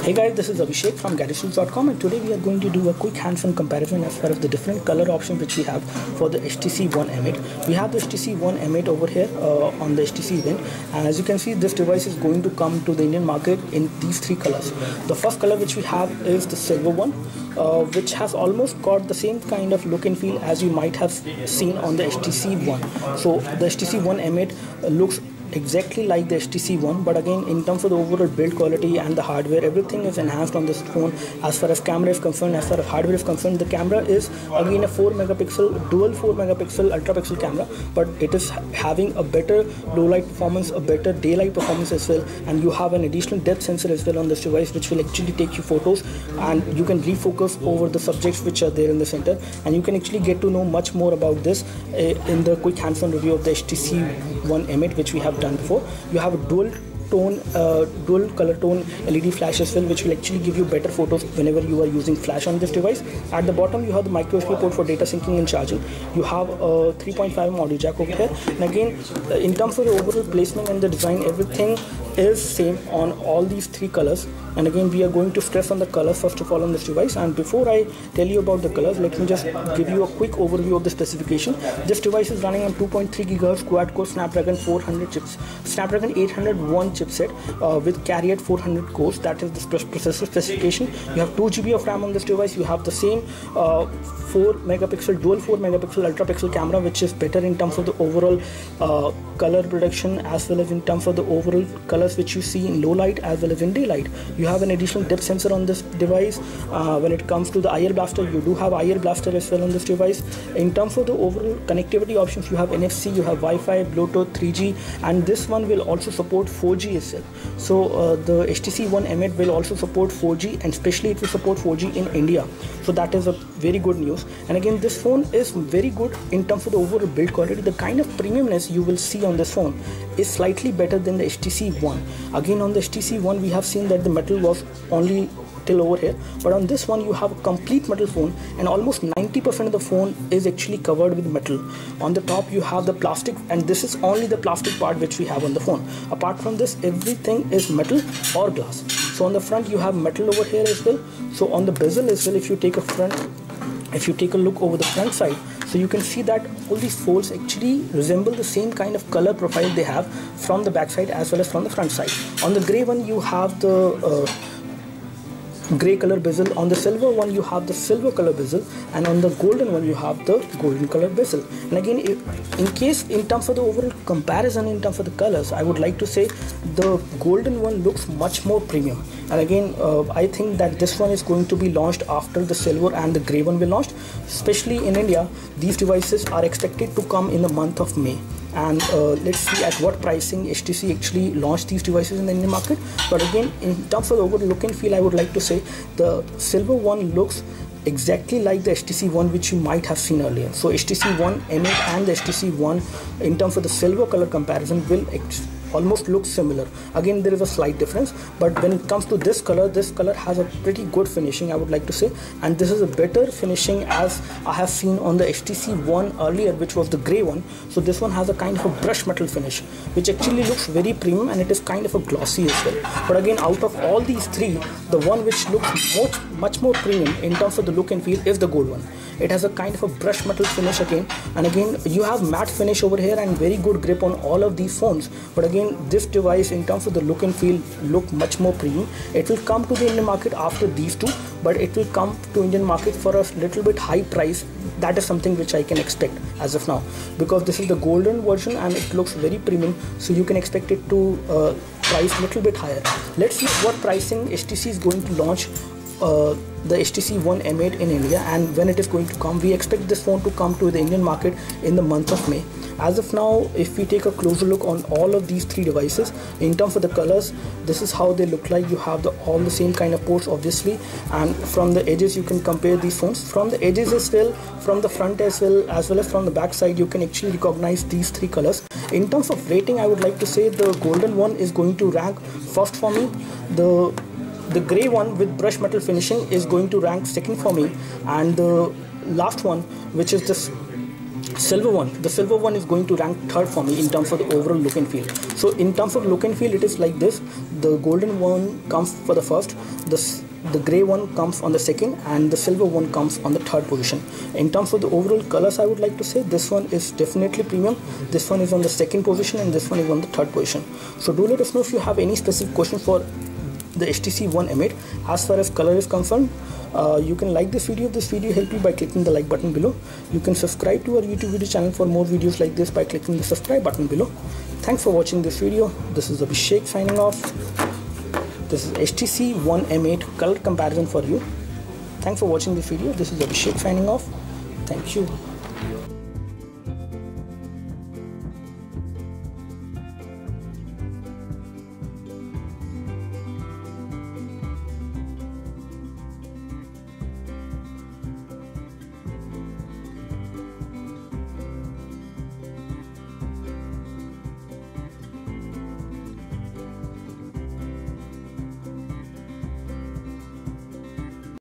Hey guys, this is Abhishek from GarageTools.com, and today we are going to do a quick hands-on comparison as far as the different color options which we have for the HTC One M8. We have the HTC One M8 over here on the HTC event, and as you can see, this device is going to come to the Indian market in these three colors. The first color which we have is the silver one, which has almost got the same kind of look and feel as you might have seen on the HTC One. So the HTC One M8 looks exactly like the HTC One, but again in terms of the overall build quality and the hardware, everything is enhanced on this phone. As far as camera is concerned, as far as hardware is concerned, the camera is again a 4 megapixel dual 4 megapixel ultra pixel camera, but it is having a better low light performance, a better daylight performance as well, and you have an additional depth sensor as well on this device which will actually take you photos, and you can refocus over the subjects which are there in the center, and you can actually get to know much more about this in the quick hands-on review of the HTC One M8 which we have done before. You have a dual color tone LED flash as well, which will actually give you better photos whenever you are using flash on this device. At the bottom you have the micro USB port for data syncing and charging. You have a 3.5mm audio jack over here, and again in terms of the overall placement and the design, everything is same on all these three colors. And again we are going to stress on the colors first of all on this device, and before I tell you about the colors, let me just give you a quick overview of the specification. This device is running on 2.3 GHz quad-core Snapdragon 801 chipset with carry at 400 cores. That is the processor specification. You have 2 GB of RAM on this device. You have the same 4 megapixel dual 4 megapixel ultra pixel camera, which is better in terms of the overall color production as well as in terms of the overall colors which you see in low light as well as in daylight. You have an additional depth sensor on this device. When it comes to the IR blaster, you do have IR blaster as well on this device. In terms of the overall connectivity options, you have NFC, you have Wi-Fi, Bluetooth, 3G, and this one will also support 4G as well. So the HTC One M8 will also support 4G, and especially it will support 4G in India. So that is a very good news. And again, this phone is very good in terms of the overall build quality. The kind of premiumness you will see on this phone is slightly better than the HTC One. Again, on the HTC One we have seen that the metal was only till over here, but on this one you have a complete metal phone, and almost 90% of the phone is actually covered with metal. On the top you have the plastic, and this is only the plastic part which we have on the phone. Apart from this, everything is metal or glass. So on the front you have metal over here as well. So on the bezel as well, if you take a look over the front side, so you can see that all these folds actually resemble the same kind of color profile they have from the back side as well as from the front side. On the gray one you have the gray color bezel, on the silver one you have the silver color bezel, and on the golden one you have the golden color bezel. And again, in terms of the overall comparison in terms of the colors, I would like to say the golden one looks much more premium. And again, I think that this one is going to be launched after the silver and the gray one will launch. Especially in India, these devices are expected to come in the month of May. And let's see at what pricing HTC actually launched these devices in the Indian market. But again, in terms of the overall look and feel, I would like to say the silver one looks exactly like the HTC One which you might have seen earlier. So HTC One M8 and the HTC One in terms of the silver color comparison will almost look similar. Again, there is a slight difference, but when it comes to this color has a pretty good finishing, I would like to say, and this is a better finishing as I have seen on the HTC One earlier, which was the gray one. So this one has a kind of a brush metal finish which actually looks very premium, and it is kind of a glossy as well. But again, out of all these three, the one which looks much more premium in terms of the look and feel is the gold one. It has a kind of a brush metal finish again, and again you have matte finish over here and very good grip on all of these phones. But again, this device in terms of the look and feel look much more premium. It will come to the Indian market after these two, but it will come to Indian market for a little bit high price. That is something which I can expect as of now, because this is the golden version and it looks very premium, so you can expect it to price a little bit higher. Let's see what pricing HTC is going to launch the HTC One M8 in India, and when it is going to come. We expect this phone to come to the Indian market in the month of May. As of now, if we take a closer look on all of these three devices, in terms of the colors, this is how they look like. You have all the same kind of ports obviously, and from the edges you can compare these phones. From the edges as well, from the front as well as from the back side, you can actually recognize these three colors. In terms of rating, I would like to say the golden one is going to rank first for me. The grey one with brush metal finishing is going to rank second for me, and the last one, which is this The silver one is going to rank third for me in terms of the overall look and feel. So in terms of look and feel, it is like this. The golden one comes for the first, the gray one comes on the second, and the silver one comes on the third position. In terms of the overall colors, I would like to say this one is definitely premium, this one is on the second position, and this one is on the third position. So do let us know if you have any specific question for the HTC One M8. As far as color is concerned, you can like this video. This video helped you by clicking the like button below. You can subscribe to our YouTube video channel for more videos like this by clicking the subscribe button below. Thanks for watching this video. This is Abhishek signing off. This is HTC One M8 color comparison for you. Thanks for watching this video. This is Abhishek signing off. Thank you.